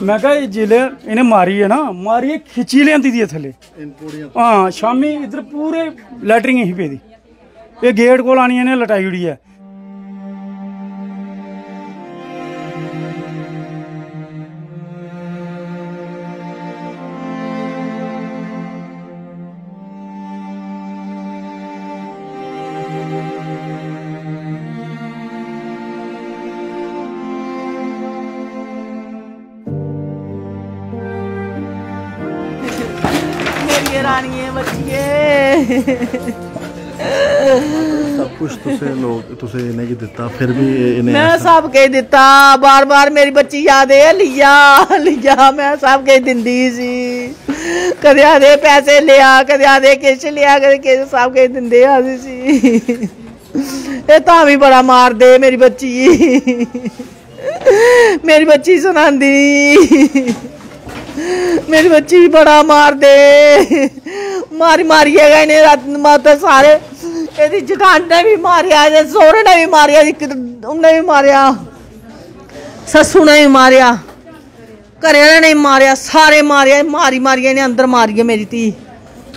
मैं कहा जिले इन्हें मारी है ना, मारिए खिची लियांदी दी थले। हाँ शामी इधर पूरे लैटरिंग ही पेदी, ये गेट को आनी इन्हें लटाई उड़ी है। सब कुछ तुसे इन्हें की दिता, फिर भी इन्हें मैं सब के दिता, बार बार मेरी बच्ची याद है लिया लिया, मैं सब के दिंदी सी, कदे आदे पैसे लिया, कदे आदे किश लिया, कदे किश सब के दिंदे आदे सी। ये तां भी बड़ा मार दे मेरी बच्ची सुनांदी, मेरी बच्ची भी बड़ा मार दे, मारी मारिए गए रात मत सारे, यदि जठान ने भी मारिया, सोहरे ने भी मारिया, उन्हें भी मारिया, ससू ने भी मारिया, घरे ने मारिया, सारे मारिया, मारी मारिया ने अंदर मारिया, मेरी धी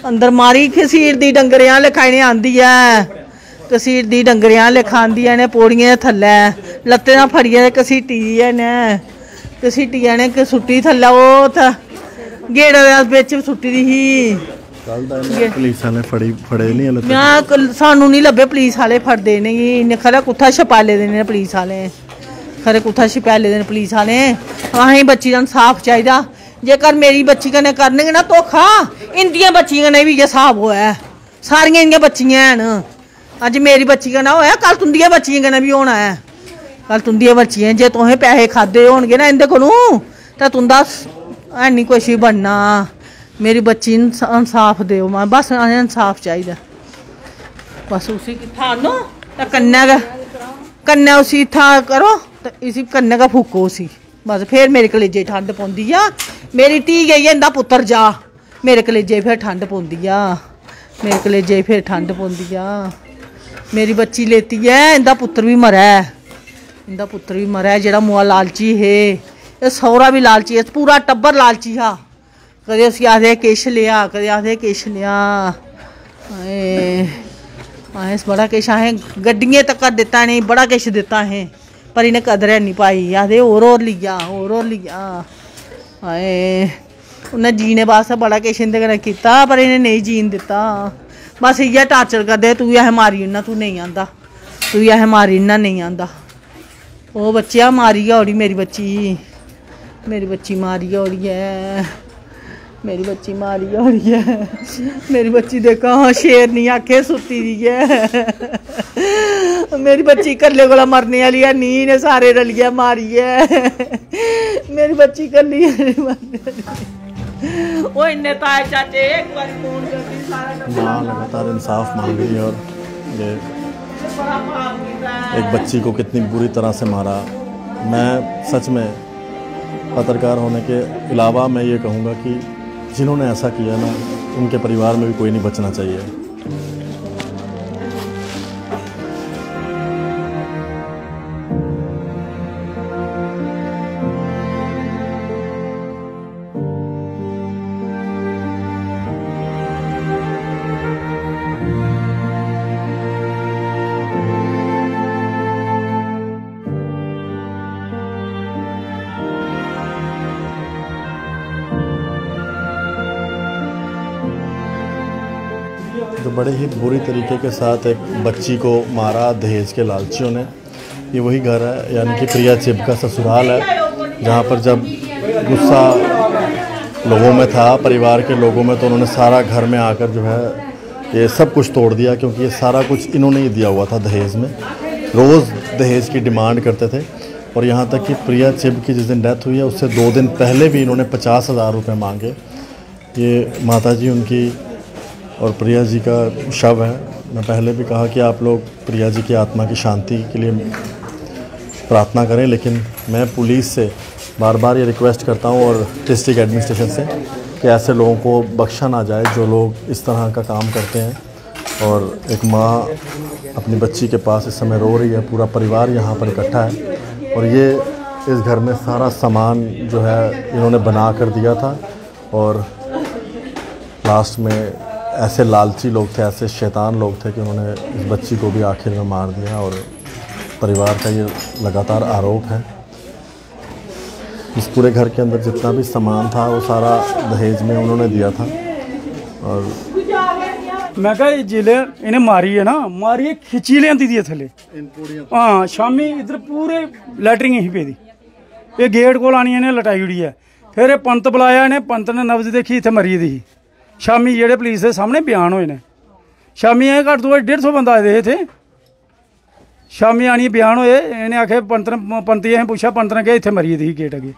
अंदर मारी, घसीट दी डंगरियां लिखा इन्हें आंदी है, घसीट दी डंगरियां लिखा आंदी है, पौड़ियां थल्लै लत्तें ना फड़िए घसीटी है ने, घसीटिया ने सुट्टी थल्लै, वो गेड़ बिच सुट्टी दी ही। पुलिस वाले फड़े नहीं, मैं सानू नहीं लभे पुलिस वाले फड़दे नहीं, इन्हें खरा कुत्था छपाले देने पुलिस वाले, खरे कुत्था छपाले देने पुलिस वाले। असें बच्ची का इंसाफ चाहिए, जेकर मेरी बच्ची कन्नै करनगे ना धोखा, इंदियां बच्चियां कन्नै भी इ'यै हिसाब होया है, सारियां इंदियां बच्चियां हैन, अज मेरी बच्ची कन्नै होया, कल तुंदियां बच्चियां कन्नै भी होना है, कल तुंदियां बच्चियां, जे तुसें पैसे खादे होणगे ना इंदे कोलों तां तुंदा है नहीं कुछ भी बनना। मेरी बच्ची इंसाफ दो, मैं बस इंसाफ चाहिए, बस उसी थानो तो कन्नै उसी इत्था करो, तो इसी कन्नै गै फूको उसी, बस फिर मेरे कलेजे ठंड पौंदी आ, मेरी धी गई इंदा पुत्तर जा, मेरे कलेजे फिर ठंड पौंदी आ, मेरे कलेजे फिर ठंड पौंदी आ, मेरी बच्ची लेती है, इंदा पुत्तर भी मरै, इंदा पुत्तर भी मरै, जेह्ड़ा मुआ लालची है, ये सौरा भी लालची है, पूरा टब्बर लालची हा, कदे उसी आखदे किश लिया, कदे आखदे किश लिया, असें बड़ा किश, असें गड्डियें तक दित्ता नहीं, बड़ा किश दित्ता असें, पर इन्हें कदर है नहीं पाई, आखदे होर लिया, होर लिया, उन्हें जीने वास्ते बड़ा किश इंदे कन्नै कीता, पर इन्हें नहीं जीन दित्ता, बस इ'यै टार्चर करदे, तू असें मारी ओड़ना, तू नहीं आंदा, तू असें मारी ओड़ना, नहीं आंदा। वो बच्चिया मारी गै ओड़ी, मेरी बच्ची मारी गै ओड़ी है, मेरी बच्ची मारी गै ओड़ी है, मेरी बच्ची देखा हाँ शेर नहीं आखे सुत्ती दी है, मेरी बच्ची कल्ले कोला मरने वाली है, नी ने सारे रलियै मारी है, मेरी बच्ची कल्ली वो इन्ने ताए चाचे एक बार फोन करती सारा माँ लगातार इंसाफ मांग रही है, और ये एक बच्ची को कितनी बुरी तरह से मारा। मैं सच में पत्रकार होने के अलावा मैं ये कहूँगा कि जिन्होंने ऐसा किया ना, उनके परिवार में भी कोई नहीं बचना चाहिए। तो बड़े ही बुरी तरीके के साथ एक बच्ची को मारा दहेज के लालचियों ने। ये वही घर है, यानी कि प्रिया चिब का ससुराल है, जहाँ पर जब गुस्सा लोगों में था, परिवार के लोगों में, तो उन्होंने सारा घर में आकर जो है ये सब कुछ तोड़ दिया, क्योंकि ये सारा कुछ इन्होंने ही दिया हुआ था दहेज में। रोज़ दहेज की डिमांड करते थे, और यहाँ तक कि प्रिया चिब की जिस दिन डेथ हुई है उससे 2 दिन पहले भी इन्होंने 50,000 रुपये मांगे। ये माता जी उनकी और प्रिया जी का शव है। मैं पहले भी कहा कि आप लोग प्रिया जी की आत्मा की शांति के लिए प्रार्थना करें, लेकिन मैं पुलिस से बार बार ये रिक्वेस्ट करता हूँ और डिस्ट्रिक्ट एडमिनिस्ट्रेशन से कि ऐसे लोगों को बख्शा ना जाए जो लोग इस तरह का काम करते हैं। और एक माँ अपनी बच्ची के पास इस समय रो रही है, पूरा परिवार यहाँ पर इकट्ठा है, और ये इस घर में सारा सामान जो है इन्होंने बना कर दिया था और लास्ट में ऐसे लालची लोग थे, ऐसे शैतान लोग थे कि उन्होंने इस बच्ची को भी आखिर में मार दिया। और परिवार का ये लगातार आरोप है। इस पूरे घर के अंदर जितना भी सामान था वो सारा दहेज में उन्होंने दिया था। और मैं कहा जिले इन्हें मारी है ना, मारी खिची लियांदी दी थले। हाँ शामी इधर पूरे लैटरिंग ही पे दी, ये गेट को आनी इन्हें लटाई उड़ी है। फिर ये पंत बुलाया इन्हें, पंत ने नब्ज देखी इतने मरी दी। शामी जेडे पुलिस के सामने बयान होए ने, शामी घट तो 150 बंदा आए थे। शामी आनी बयान होए, इन्हें आखे पंती अं पूछा, पंत ने कहा इतने मरी दी गेट अगे।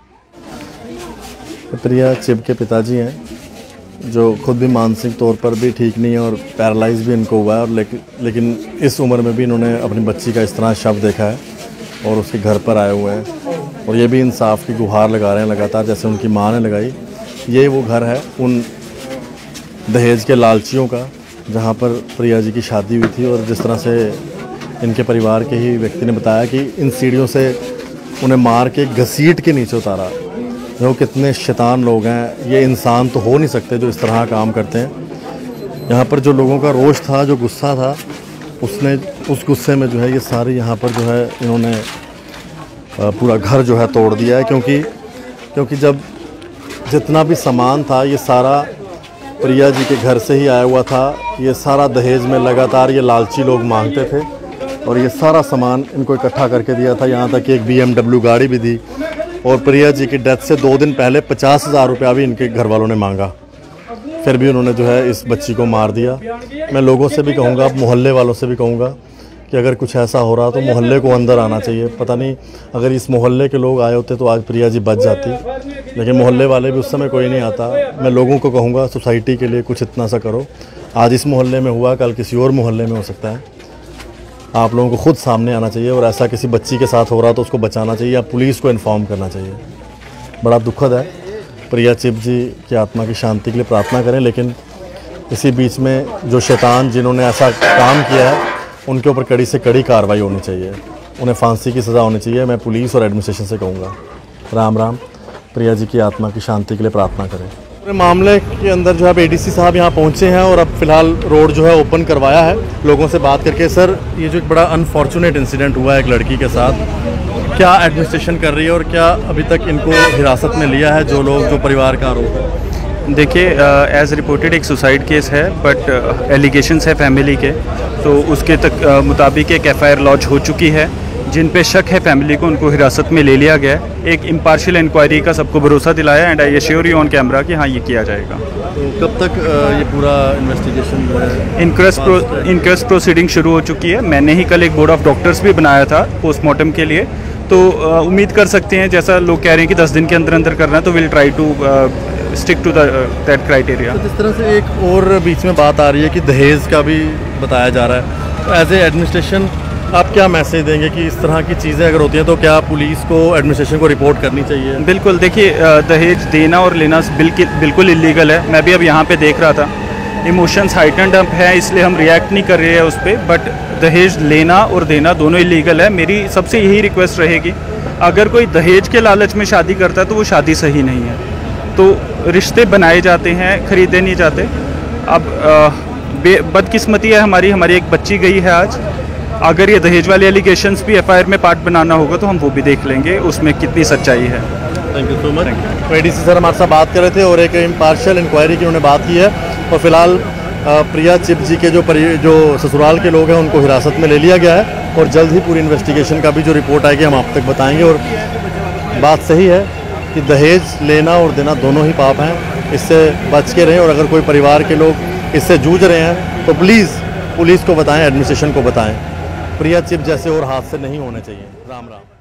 प्रिया चिब के पिताजी हैं जो खुद भी मानसिक तौर पर भी ठीक नहीं है और पैरालाइज भी इनको हुआ है। और लेकिन इस उम्र में भी इन्होंने अपनी बच्ची का इस तरह शव देखा है और उसके घर पर आए हुए हैं और ये भी इंसाफ की गुहार लगा रहे हैं लगातार, जैसे उनकी माँ ने लगाई। ये वो घर है उन दहेज के लालचियों का जहाँ पर प्रिया जी की शादी हुई थी। और जिस तरह से इनके परिवार के ही व्यक्ति ने बताया कि इन सीढ़ियों से उन्हें मार के घसीट के नीचे उतारा। जो कितने शैतान लोग हैं, ये इंसान तो हो नहीं सकते जो इस तरह काम करते हैं। यहाँ पर जो लोगों का रोष था, जो गुस्सा था, उसने उस गुस्से में जो है ये सारे यहाँ पर जो है इन्होंने पूरा घर जो है तोड़ दिया है। क्योंकि जब जितना भी सामान था ये सारा प्रिया जी के घर से ही आया हुआ था। ये सारा दहेज में लगातार ये लालची लोग मांगते थे और ये सारा सामान इनको इकट्ठा करके दिया था। यहाँ तक कि एक BMW गाड़ी भी दी और प्रिया जी की डेथ से 2 दिन पहले 50,000 रुपया भी इनके घर वालों ने मांगा। फिर भी उन्होंने जो है इस बच्ची को मार दिया। मैं लोगों से भी कहूँगा, मोहल्ले वालों से भी कहूँगा कि अगर कुछ ऐसा हो रहा तो मोहल्ले को अंदर आना चाहिए। पता नहीं अगर इस मोहल्ले के लोग आए होते तो आज प्रिया जी बच जाती, लेकिन मोहल्ले वाले भी उस समय कोई नहीं आता। मैं लोगों को कहूँगा सोसाइटी के लिए कुछ इतना सा करो। आज इस मोहल्ले में हुआ, कल किसी और मोहल्ले में हो सकता है। आप लोगों को खुद सामने आना चाहिए और ऐसा किसी बच्ची के साथ हो रहा तो उसको बचाना चाहिए या पुलिस को इन्फॉर्म करना चाहिए। बड़ा दुखद है। प्रिया चिब जी की आत्मा की शांति के लिए प्रार्थना करें। लेकिन इसी बीच में जो शैतान जिन्होंने ऐसा काम किया है उनके ऊपर कड़ी से कड़ी कार्रवाई होनी चाहिए, उन्हें फांसी की सज़ा होनी चाहिए। मैं पुलिस और एडमिनिस्ट्रेशन से कहूँगा। राम राम। प्रिया जी की आत्मा की शांति के लिए प्रार्थना करें। मामले के अंदर जो है ADC साहब यहाँ पहुँचे हैं और अब फ़िलहाल रोड जो है ओपन करवाया है लोगों से बात करके। सर, ये जो एक बड़ा अनफॉर्चुनेट इंसिडेंट हुआ है एक लड़की के साथ, क्या एडमिनिस्ट्रेशन कर रही है और क्या अभी तक इनको हिरासत में लिया है जो परिवार का आरोप है? देखिए, एज रिपोर्टेड एक सुसाइड केस है, बट एलिगेशंस है फैमिली के, तो उसके तक मुताबिक एक FIR लॉन्च हो चुकी है। जिन पे शक है फैमिली को, उनको हिरासत में ले लिया गया है। एक इम्पार्शियल इंक्वायरी का सबको भरोसा दिलाया and I assure you on camera कि हाँ ये किया जाएगा। तो कब तक ये पूरा इन्वेस्टिगेशन जो है? इंक्वेस्ट प्रोसीडिंग शुरू हो चुकी है। मैंने ही कल एक बोर्ड ऑफ डॉक्टर्स भी बनाया था पोस्टमार्टम के लिए, तो उम्मीद कर सकते हैं जैसा लोग कह रहे हैं कि 10 दिन के अंदर अंदर करना है, तो will try to stick to that criteria. तो जिस तरह से एक और बीच में बात आ रही है कि दहेज का भी बताया जा रहा है, तो एज ए एडमिनिस्ट्रेशन आप क्या मैसेज देंगे कि इस तरह की चीज़ें अगर होती हैं तो क्या पुलिस को, एडमिनिस्ट्रेशन को रिपोर्ट करनी चाहिए? बिल्कुल। देखिए, दहेज देना और लेना बिल्कुल इलीगल है। मैं भी अब यहाँ पे देख रहा था, इमोशंस हाइटेंड अप है, इसलिए हम रिएक्ट नहीं कर रहे हैं उस पर। बट दहेज लेना और देना दोनों इलीगल है। मेरी सबसे यही रिक्वेस्ट रहेगी, अगर कोई दहेज के लालच में शादी करता है तो वो शादी सही नहीं है। तो रिश्ते बनाए जाते हैं, खरीदे नहीं जाते। अब बदकिस्मती है हमारी एक बच्ची गई है आज। अगर ये दहेज वाले एलिगेशंस भी FIR में पार्ट बनाना होगा तो हम वो भी देख लेंगे उसमें कितनी सच्चाई है। Thank you so much. ADC sir हमारे साथ बात कर रहे थे और एक इम्पार्शियल इंक्वायरी की उन्होंने बात की है। और फिलहाल प्रिया चिब जी के जो ससुराल के लोग हैं उनको हिरासत में ले लिया गया है और जल्द ही पूरी इन्वेस्टिगेशन का भी जो रिपोर्ट आएगी हम आप तक बताएंगे। और बात सही है कि दहेज लेना और देना दोनों ही पाप हैं, इससे बच के रहें। और अगर कोई परिवार के लोग इससे जूझ रहे हैं तो प्लीज़ पुलिस को बताएं, एडमिनिस्ट्रेशन को बताएं। प्रिया चिब जैसे और हादसे नहीं होने चाहिए। राम राम।